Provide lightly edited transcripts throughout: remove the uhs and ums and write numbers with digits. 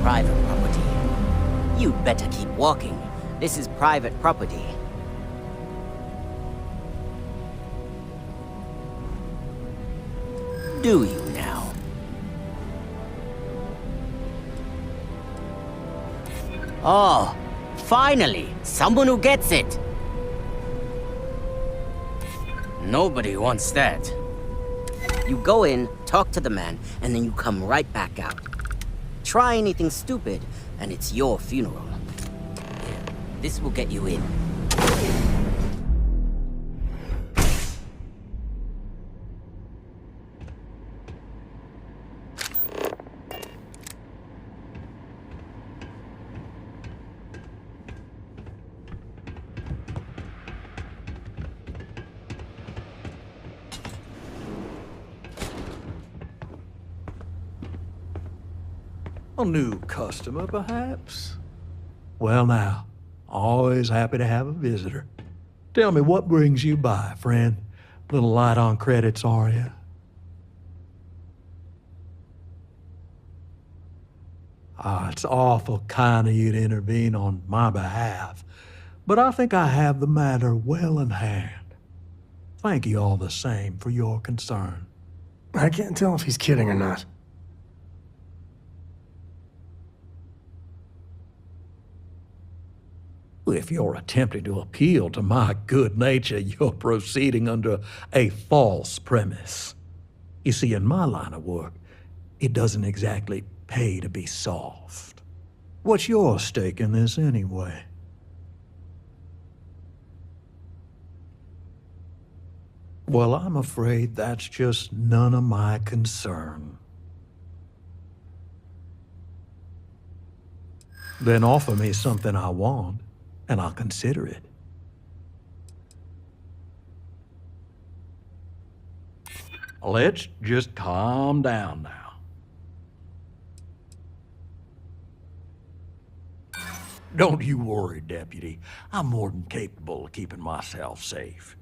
private property. You'd better keep walking. This is private property. Do you now? Oh, finally! Someone who gets it! Nobody wants that. You go in, talk to the man, and then you come right back out. Try anything stupid, and it's your funeral. Here, this will get you in. A new customer, perhaps? Well now, always happy to have a visitor. Tell me, what brings you by, friend? Little light on credits, are you? It's awful kind of you to intervene on my behalf, but I think I have the matter well in hand. Thank you all the same for your concern. I can't tell if he's kidding or not. If you're attempting to appeal to my good nature, you're proceeding under a false premise. You see, in my line of work, it doesn't exactly pay to be soft. What's your stake in this anyway? Well, I'm afraid that's just none of my concern. Then offer me something I want, and I'll consider it. Let's just calm down now. Don't you worry, Deputy. I'm more than capable of keeping myself safe.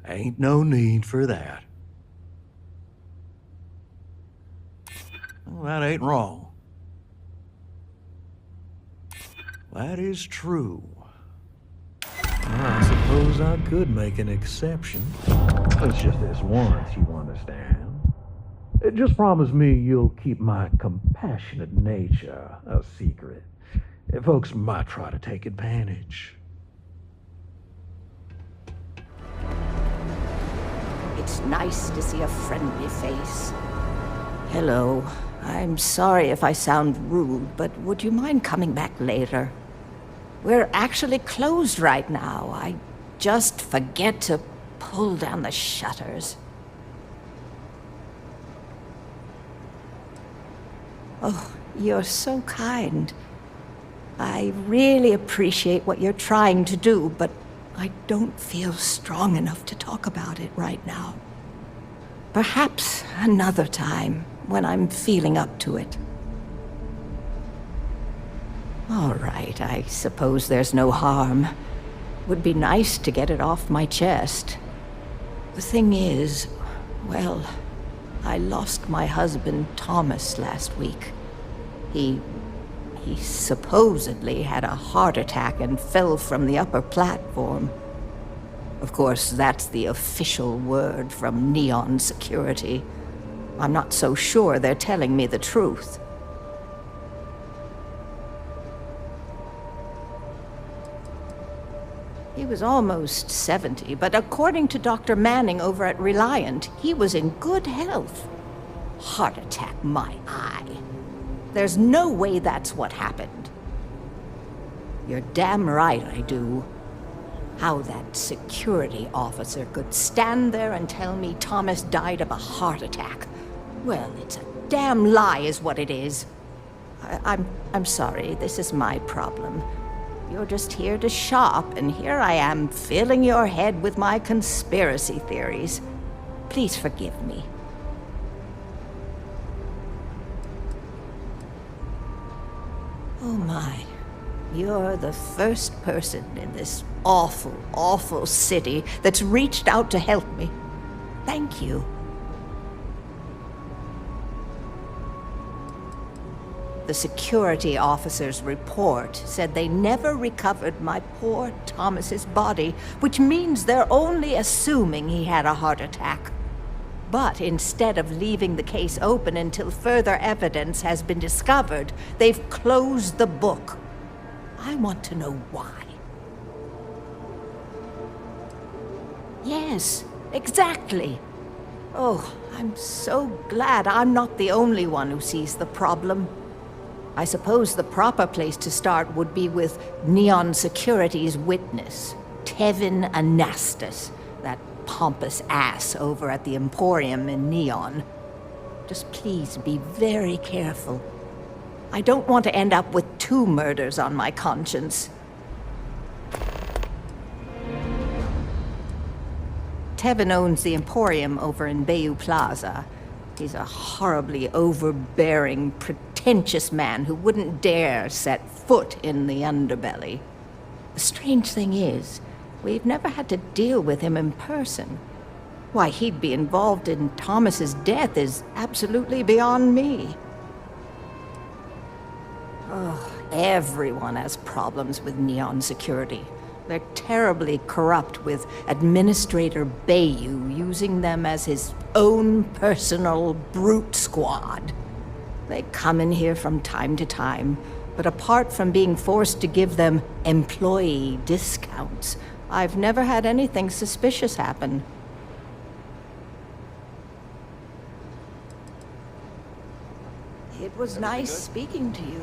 Ain't no need for that. Well, that ain't wrong. That is true. I suppose I could make an exception. It's just this once, you understand. Just promise me you'll keep my compassionate nature a secret. Folks might try to take advantage. It's nice to see a friendly face. Hello. I'm sorry if I sound rude, but would you mind coming back later? We're actually closed right now. I just forget to pull down the shutters. Oh, you're so kind. I really appreciate what you're trying to do, but I don't feel strong enough to talk about it right now. Perhaps another time, when I'm feeling up to it. All right, I suppose there's no harm. Would be nice to get it off my chest. The thing is, well, I lost my husband, Thomas, last week. He supposedly had a heart attack and fell from the upper platform. Of course, that's the official word from Neon Security. I'm not so sure they're telling me the truth. He was almost 70, but according to Dr. Manning over at Reliant, he was in good health. Heart attack, my eye. There's no way that's what happened. You're damn right I do. How that security officer could stand there and tell me Thomas died of a heart attack. Well, it's a damn lie is what it is. I'm sorry, this is my problem. You're just here to shop, and here I am filling your head with my conspiracy theories. Please forgive me. Oh my. You're the first person in this awful, awful city that's reached out to help me. Thank you. The security officer's report said they never recovered my poor Thomas's body, which means they're only assuming he had a heart attack. But instead of leaving the case open until further evidence has been discovered, they've closed the book. I want to know why. Yes, exactly. Oh, I'm so glad I'm not the only one who sees the problem. I suppose the proper place to start would be with Neon Security's witness, Tevin Anastas, that pompous ass over at the Emporium in Neon. Just please be very careful. I don't want to end up with 2 murders on my conscience. Tevin owns the Emporium over in Bayou Plaza. He's a horribly overbearing, pretentious man who wouldn't dare set foot in the underbelly. The strange thing is, we've never had to deal with him in person. Why he'd be involved in Thomas's death is absolutely beyond me. Oh, everyone has problems with Neon Security. They're terribly corrupt, with Administrator Bayou using them as his own personal brute squad. They come in here from time to time, but apart from being forced to give them employee discounts, I've never had anything suspicious happen. It was nice speaking to you.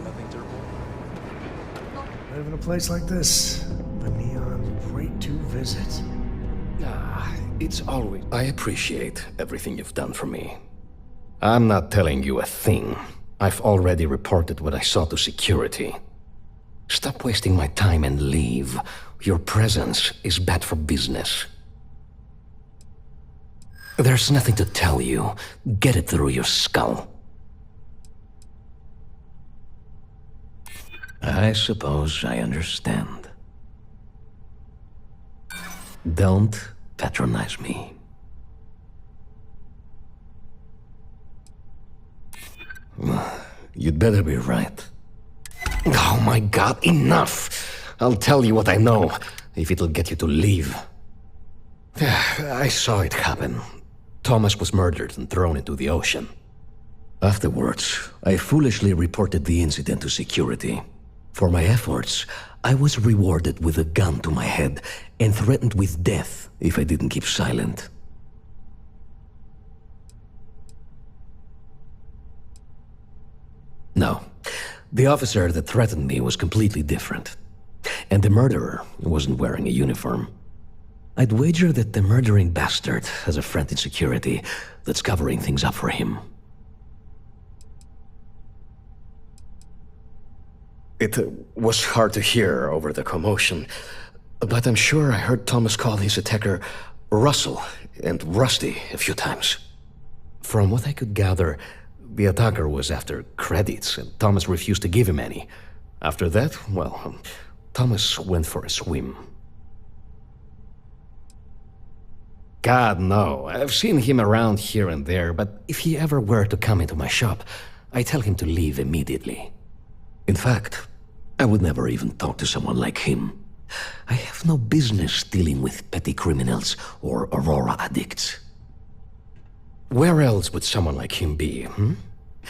Live in a place like this, the Neon's great to visit. It's always... I appreciate everything you've done for me. I'm not telling you a thing. I've already reported what I saw to security. Stop wasting my time and leave. Your presence is bad for business. There's nothing to tell you. Get it through your skull. I suppose I understand. Don't patronize me. You'd better be right. Oh my God, enough! I'll tell you what I know, if it'll get you to leave. I saw it happen. Thomas was murdered and thrown into the ocean. Afterwards, I foolishly reported the incident to security. For my efforts, I was rewarded with a gun to my head and threatened with death if I didn't keep silent. No, the officer that threatened me was completely different. And the murderer wasn't wearing a uniform. I'd wager that the murdering bastard has a friend in security that's covering things up for him. It was hard to hear over the commotion, but I'm sure I heard Thomas call his attacker Russell and Rusty a few times. From what I could gather, the attacker was after credits, and Thomas refused to give him any. After that, well, Thomas went for a swim. God, no. I've seen him around here and there, but if he ever were to come into my shop, I tell him to leave immediately. In fact, I would never even talk to someone like him. I have no business dealing with petty criminals or Aurora addicts. Where else would someone like him be,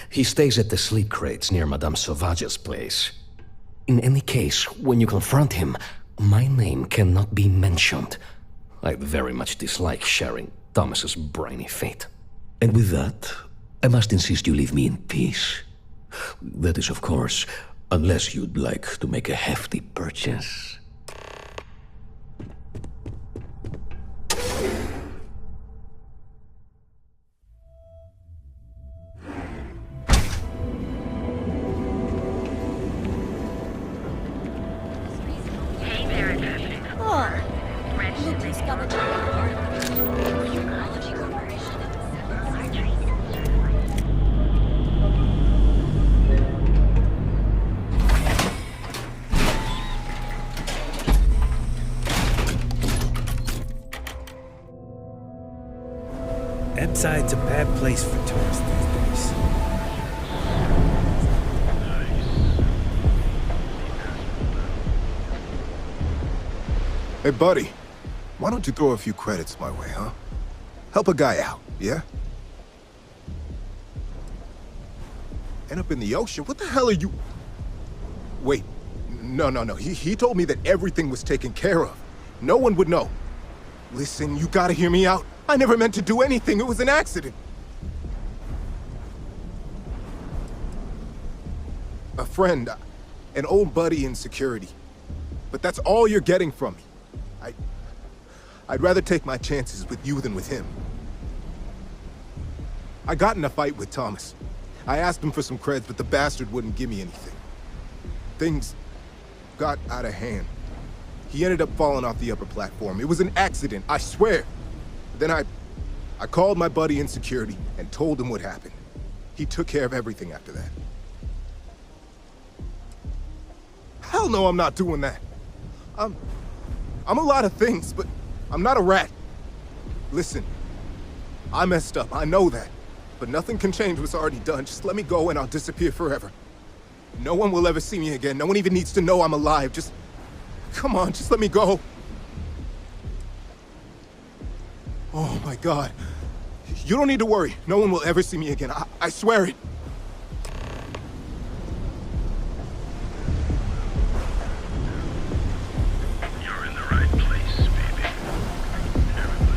He stays at the sleep crates near Madame Sauvage's place. In any case, when you confront him, my name cannot be mentioned. I very much dislike sharing Thomas's briny fate. And with that, I must insist you leave me in peace. That is, of course, unless you'd like to make a hefty purchase. Hey there, traffic. Look who's coming. Emside's a bad place for tourists these days. Hey, buddy. Why don't you throw a few credits my way, huh? Help a guy out, yeah? End up in the ocean? What the hell are you... Wait. No. He told me that everything was taken care of. No one would know. Listen, you gotta hear me out. I never meant to do anything. It was an accident. A friend. An old buddy in security. But that's all you're getting from me. I'd rather take my chances with you than with him. I got in a fight with Thomas. I asked him for some creds, but the bastard wouldn't give me anything. Things got out of hand. He ended up falling off the upper platform. It was an accident, I swear. Then I called my buddy in security and told him what happened. He took care of everything after that. Hell no, I'm not doing that. I'm a lot of things, but I'm not a rat. Listen, I messed up, I know that. But nothing can change what's already done. Just let me go and I'll disappear forever. No one will ever see me again. No one even needs to know I'm alive. Just... come on, just let me go. Oh my God. You don't need to worry. No one will ever see me again. I swear it. You're in the right place, baby. Everyone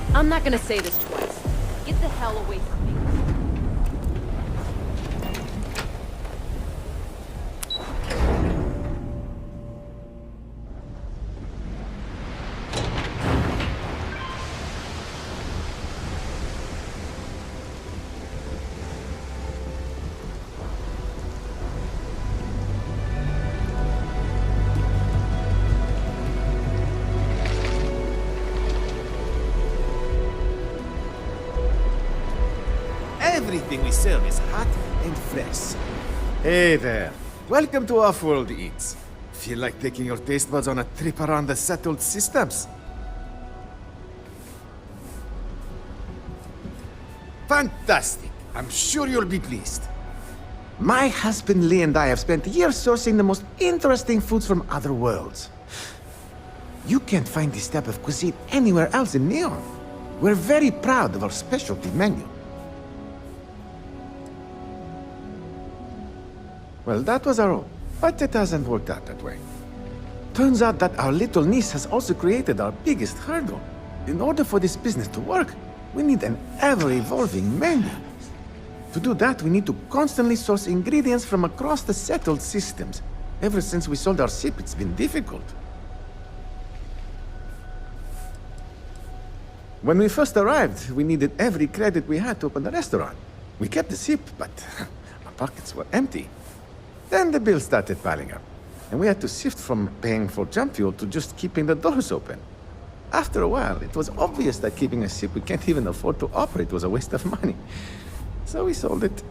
knows. I'm not gonna say this twice. Get the hell away from me. Everything we serve is hot and fresh. Hey there. Welcome to Off-World Eats. Feel like taking your taste buds on a trip around the settled systems? Fantastic. I'm sure you'll be pleased. My husband Lee and I have spent years sourcing the most interesting foods from other worlds. You can't find this type of cuisine anywhere else in Neon. We're very proud of our specialty menu. Well, that was our hope, but it hasn't worked out that way. Turns out that our little niece has also created our biggest hurdle. In order for this business to work, we need an ever-evolving menu. To do that, we need to constantly source ingredients from across the settled systems. Ever since we sold our ship, it's been difficult. When we first arrived, we needed every credit we had to open the restaurant. We kept the ship, but our pockets were empty. Then the bills started piling up, and we had to shift from paying for jump fuel to just keeping the doors open. After a while, it was obvious that keeping a ship we can't even afford to operate was a waste of money. So we sold it.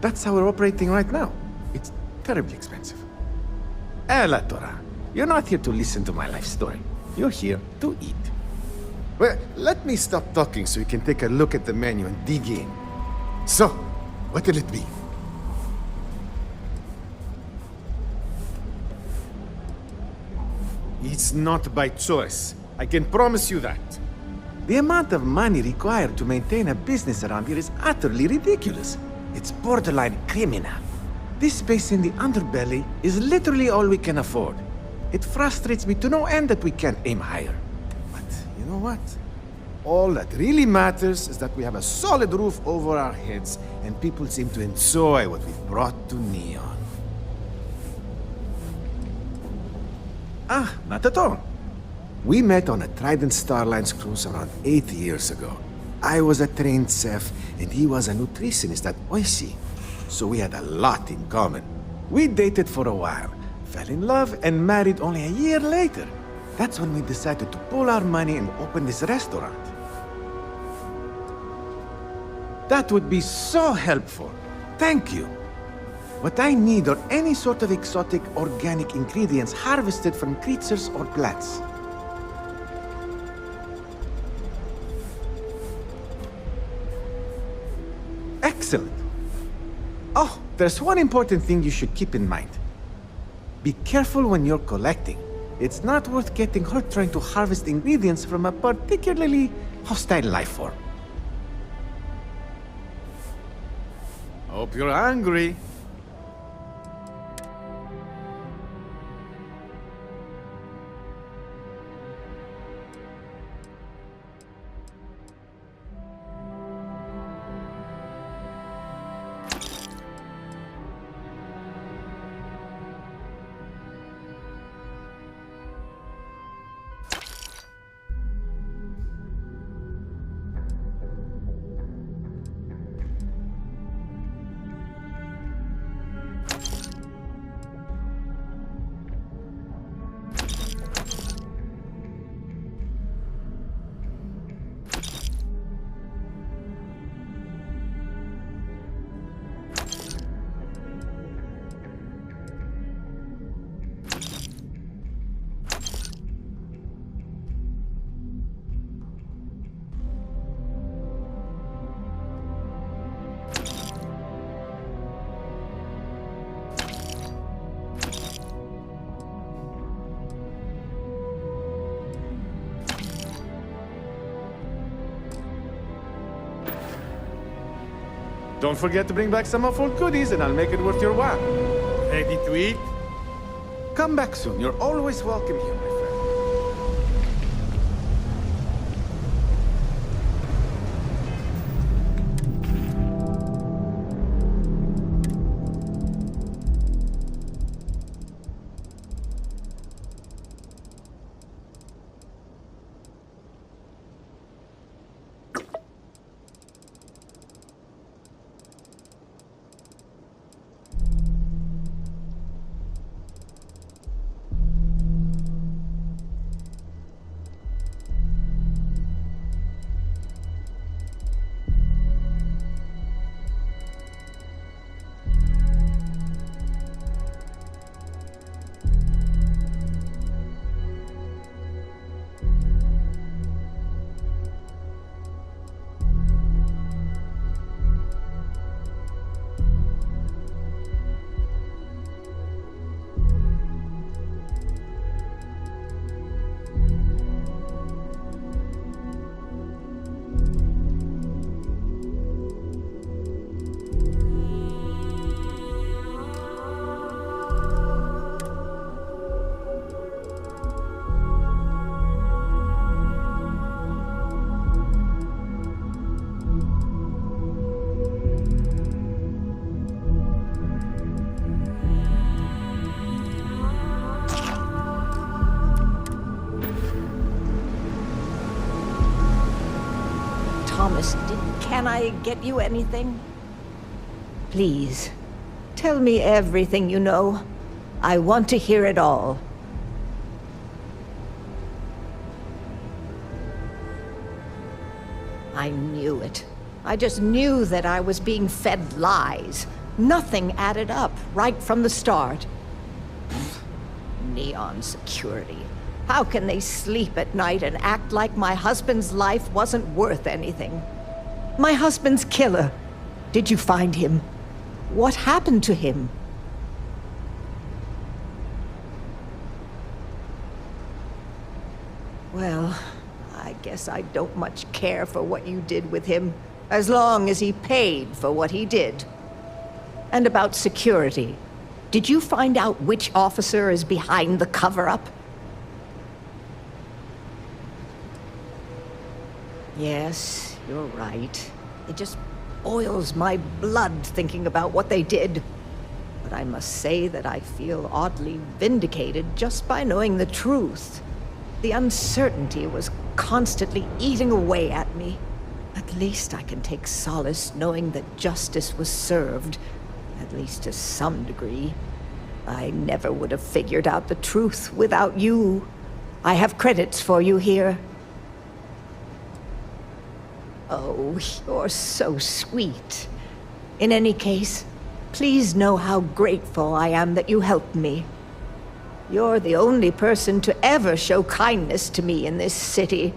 That's how we're operating right now. It's terribly expensive. La Torah, you're not here to listen to my life story. You're here to eat. Well, let me stop talking so you can take a look at the menu and dig in. So, what'll it be? It's not by choice. I can promise you that. The amount of money required to maintain a business around here is utterly ridiculous. It's borderline criminal. This space in the underbelly is literally all we can afford. It frustrates me to no end that we can't aim higher. But you know what? All that really matters is that we have a solid roof over our heads, and people seem to enjoy what we've brought to Neon. Ah, not at all. We met on a Trident Starlines cruise around 8 years ago. I was a trained chef, and he was a nutritionist at Oishi. So we had a lot in common. We dated for a while, fell in love, and married only a year later. That's when we decided to pool our money and open this restaurant. That would be so helpful. Thank you. What I need are any sort of exotic organic ingredients harvested from creatures or plants. Excellent. Oh, there's one important thing you should keep in mind. Be careful when you're collecting. It's not worth getting hurt trying to harvest ingredients from a particularly hostile life form. Hope you're hungry. Don't forget to bring back some of our goodies and I'll make it worth your while. Ready to eat? Come back soon. You're always welcome here, my friend. Thomas, can I get you anything? Please, tell me everything you know. I want to hear it all. I knew it. I just knew that I was being fed lies. Nothing added up right from the start. Neon security. How can they sleep at night and act like my husband's life wasn't worth anything? My husband's killer. Did you find him? What happened to him? Well, I guess I don't much care for what you did with him, as long as he paid for what he did. And about security. Did you find out which officer is behind the cover-up? Yes, you're right. It just boils my blood thinking about what they did. But I must say that I feel oddly vindicated just by knowing the truth. The uncertainty was constantly eating away at me. At least I can take solace knowing that justice was served, at least to some degree. I never would have figured out the truth without you. I have credits for you here. Oh, you're so sweet. In any case, please know how grateful I am that you helped me. You're the only person to ever show kindness to me in this city.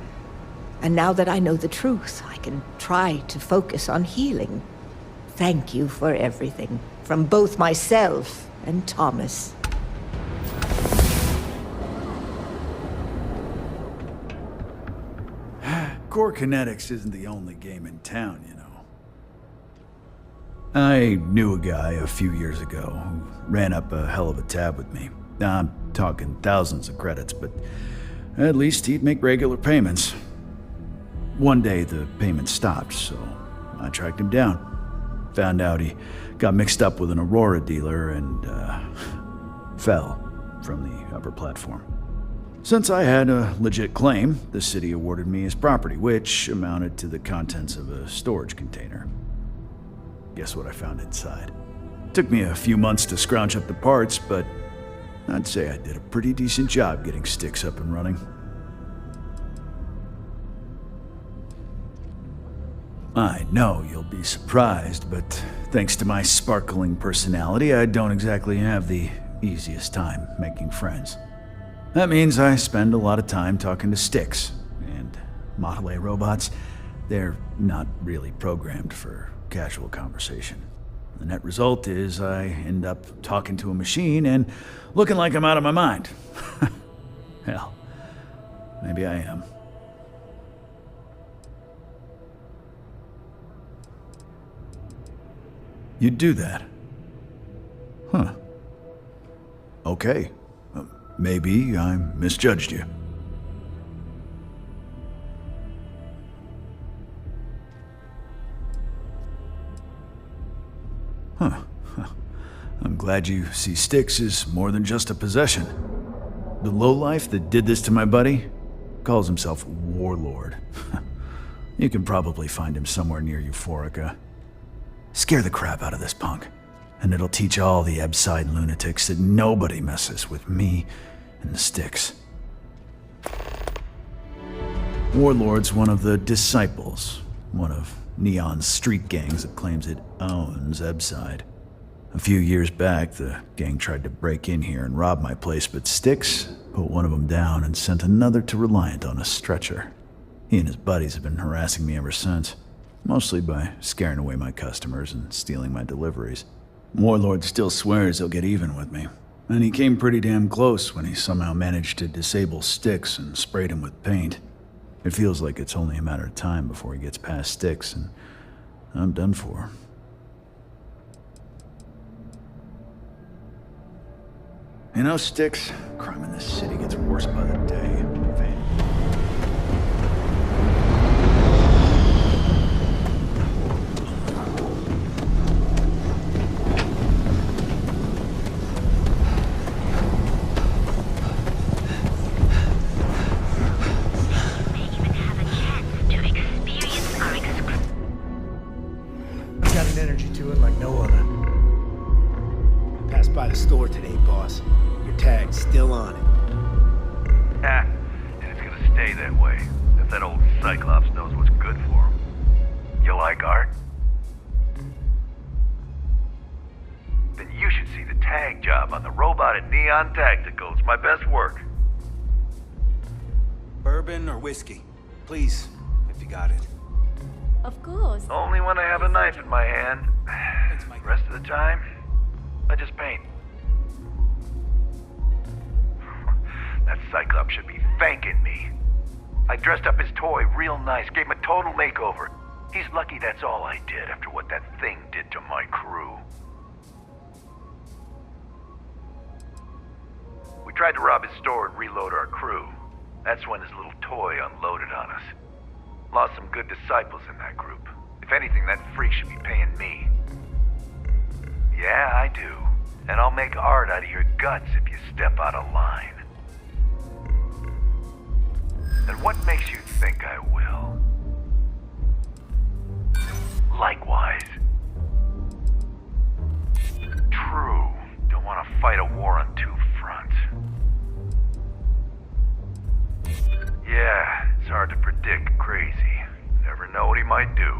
And now that I know the truth, I can try to focus on healing. thank you for everything, from both myself and Thomas. Core Kinetics isn't the only game in town, you know. I knew a guy a few years ago who ran up a hell of a tab with me. I'm talking thousands of credits, but at least he'd make regular payments. One day the payments stopped, so I tracked him down. Found out he got mixed up with an Aurora dealer and fell from the upper platform. Since I had a legit claim, the city awarded me his property, which amounted to the contents of a storage container. Guess what I found inside? Took me a few months to scrounge up the parts, but I'd say I did a pretty decent job getting Styx up and running. I know you'll be surprised, but thanks to my sparkling personality, I don't exactly have the easiest time making friends. That means I spend a lot of time talking to Styx, and Model A robots, they're not really programmed for casual conversation. The net result is I end up talking to a machine and looking like I'm out of my mind. Hell, maybe I am. You'd do that? Huh. Okay. Maybe I misjudged you. Huh. I'm glad you see Styx as more than just a possession. The lowlife that did this to my buddy calls himself Warlord. You can probably find him somewhere near Euphorica. Scare the crap out of this punk, and it'll teach all the Ebside lunatics that nobody messes with me and the Styx. Warlord's one of the Disciples, one of Neon's street gangs that claims it owns Ebside. A few years back, the gang tried to break in here and rob my place, but Styx put one of them down and sent another to Reliant on a stretcher. He and his buddies have been harassing me ever since, mostly by scaring away my customers and stealing my deliveries. Warlord still swears he'll get even with me, and he came pretty damn close when he somehow managed to disable Styx and sprayed him with paint. It feels like it's only a matter of time before he gets past Styx, and I'm done for. You know, Styx, crime in this city gets worse by the day. By the store today, boss. Your tag's still on it. And it's gonna stay that way, if that old Cyclops knows what's good for him. You like art? Then you should see the tag job on the robot at Neon Tacticals. My best work. Bourbon or whiskey? Please, if you got it. Of course. Only when I have a knife in my hand. The rest of the time, I just paint. That Cyclops should be thanking me. I dressed up his toy real nice, gave him a total makeover. He's lucky that's all I did after what that thing did to my crew. We tried to rob his store and reload our crew. That's when his little toy unloaded on us. Lost some good disciples in that group. If anything, that freak should be paying me. Yeah, I do. And I'll make art out of your guts if you step out of line. And what makes you think I will? Likewise. True. Don't want to fight a war on two fronts. Yeah, it's hard to predict Crazy. Never know what he might do.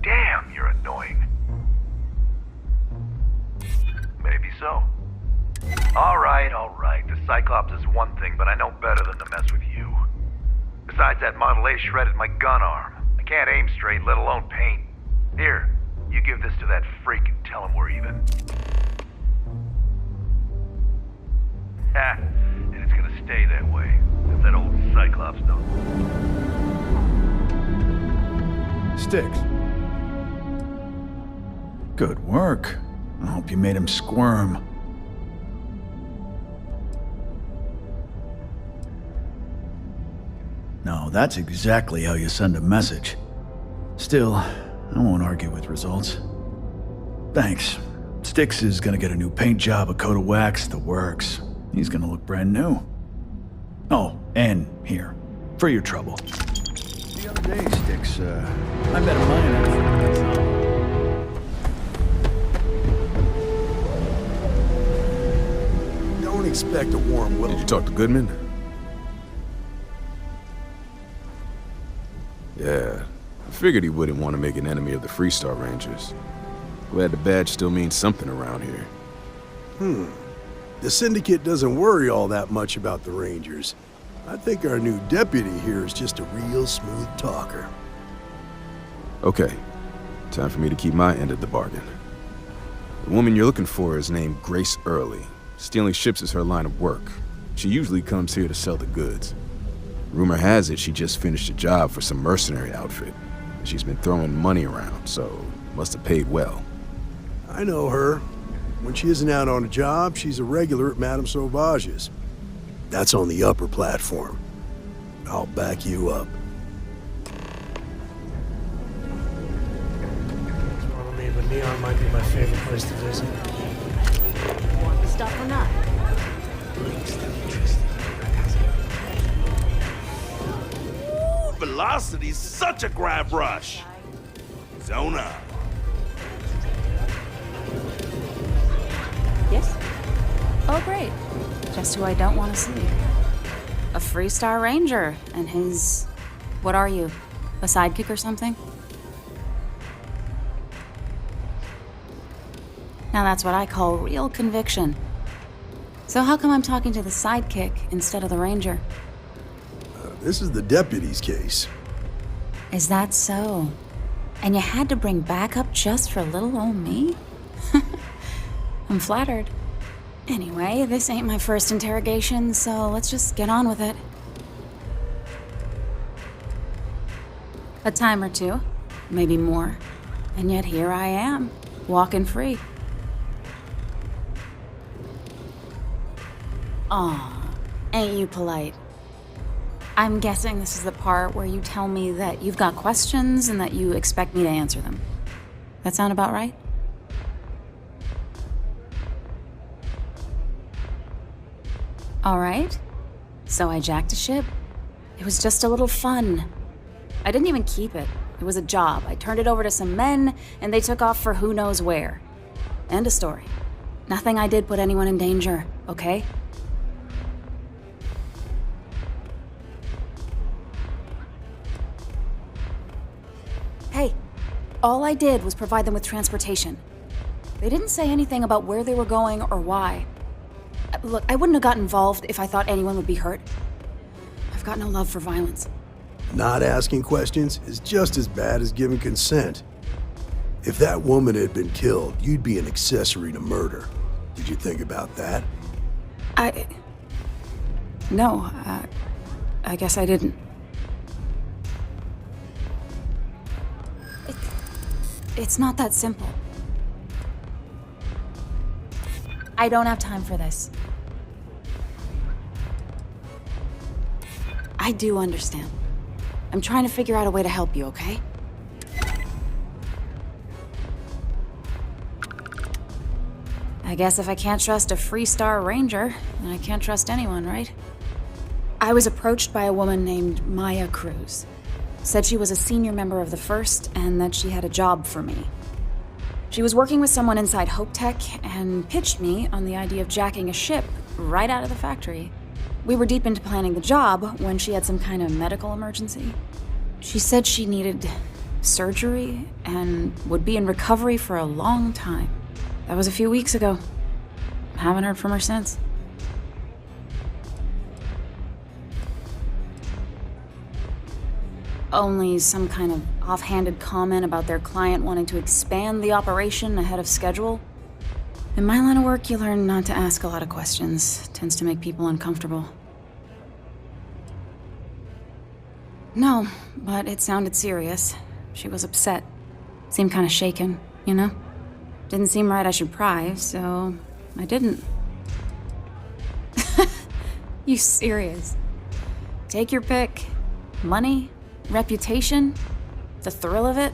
Damn, you're annoying. Maybe so. All right. The Cyclops is one thing, but I know better than to mess with you. Besides, that Model A shredded my gun arm. I can't aim straight, let alone paint. Here, you give this to that freak and tell him we're even. Ha! And it's gonna stay that way. If that old Cyclops don't. Sticks. Good work. I hope you made him squirm. No, that's exactly how you send a message. Still, I won't argue with results. Thanks. Sticks is gonna get a new paint job, a coat of wax, the works. He's gonna look brand new. Oh, and here, for your trouble. The other day, Sticks, I met a miner. Don't expect a warm welcome. Did you talk to Goodman? Yeah, I figured he wouldn't want to make an enemy of the Freestar Rangers. Glad the badge still means something around here. The Syndicate doesn't worry all that much about the Rangers. I think our new deputy here is just a real smooth talker. Okay, time for me to keep my end of the bargain. The woman you're looking for is named Grace Early. Stealing ships is her line of work. She usually comes here to sell the goods. Rumor has it she just finished a job for some mercenary outfit. She's been throwing money around, so must have paid well. I know her. When she isn't out on a job, she's a regular at Madame Sauvage's. That's on the upper platform. I'll back you up. Tomorrow me, but Neon might be my favorite place to visit. Want the stuff or not? Velocity's such a grab rush. Zone up. Yes? Oh, great. Just who I don't want to see. A Freestar Ranger and his... What are you? A sidekick or something? Now that's what I call real conviction. So how come I'm talking to the sidekick instead of the Ranger? This is the deputy's case. Is that so? And you had to bring backup just for little old me? I'm flattered. Anyway, this ain't my first interrogation, so let's just get on with it. A time or two, maybe more. And yet here I am, walking free. Aw, ain't you polite? I'm guessing this is the part where you tell me that you've got questions and that you expect me to answer them. That sound about right? All right. So I jacked a ship. It was just a little fun. I didn't even keep it. It was a job. I turned it over to some men, and they took off for who knows where. End of story. Nothing I did put anyone in danger, okay? Hey, all I did was provide them with transportation. They didn't say anything about where they were going or why. Look, I wouldn't have got involved if I thought anyone would be hurt. I've got no love for violence. Not asking questions is just as bad as giving consent. If that woman had been killed, you'd be an accessory to murder. Did you think about that? No, I guess I didn't. It's not that simple. I don't have time for this. I do understand. I'm trying to figure out a way to help you, okay? I guess if I can't trust a Freestar Ranger, then I can't trust anyone, right? I was approached by a woman named Maya Cruz. Said she was a senior member of the First and that she had a job for me. She was working with someone inside Hope Tech and pitched me on the idea of jacking a ship right out of the factory. We were deep into planning the job when she had some kind of medical emergency. She said she needed surgery and would be in recovery for a long time. That was a few weeks ago. Haven't heard from her since. only some kind of offhanded comment about their client wanting to expand the operation ahead of schedule. In my line of work, you learn not to ask a lot of questions. It tends to make people uncomfortable. No, but it sounded serious. She was upset. Seemed kind of shaken, you know? Didn't seem right I should pry, so I didn't. You serious? Take your pick. Money? Reputation? The thrill of it?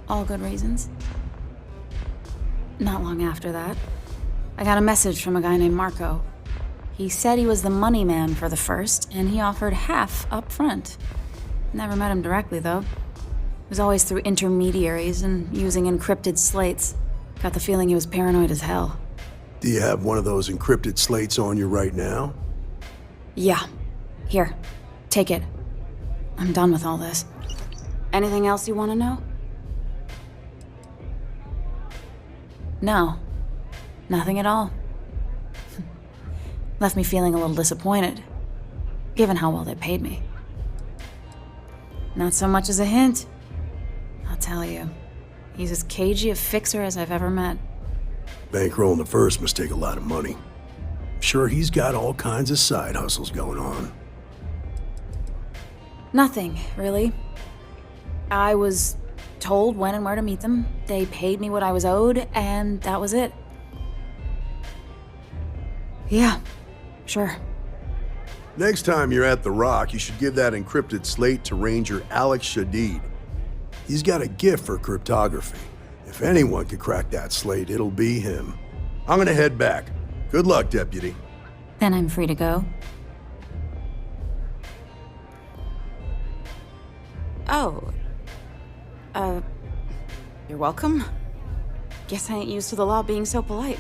All good reasons. Not long after that, I got a message from a guy named Marco. He said he was the money man for the first, and he offered half up front. Never met him directly, though. It was always through intermediaries and using encrypted slates. Got the feeling he was paranoid as hell. Do you have one of those encrypted slates on you right now? Yeah. Here. Take it. I'm done with all this. Anything else you want to know? No. Nothing at all. Left me feeling a little disappointed, given how well they paid me. Not so much as a hint. I'll tell you. He's as cagey a fixer as I've ever met. Bankrolling the first must take a lot of money. Sure, he's got all kinds of side hustles going on. Nothing, really. I was told when and where to meet them. They paid me what I was owed, and that was it. Yeah, sure. Next time you're at the Rock, you should give that encrypted slate to Ranger Alex Shadid. He's got a gift for cryptography. If anyone could crack that slate, it'll be him. I'm gonna head back. Good luck, Deputy. Then I'm free to go. Oh. You're welcome. Guess I ain't used to the law being so polite.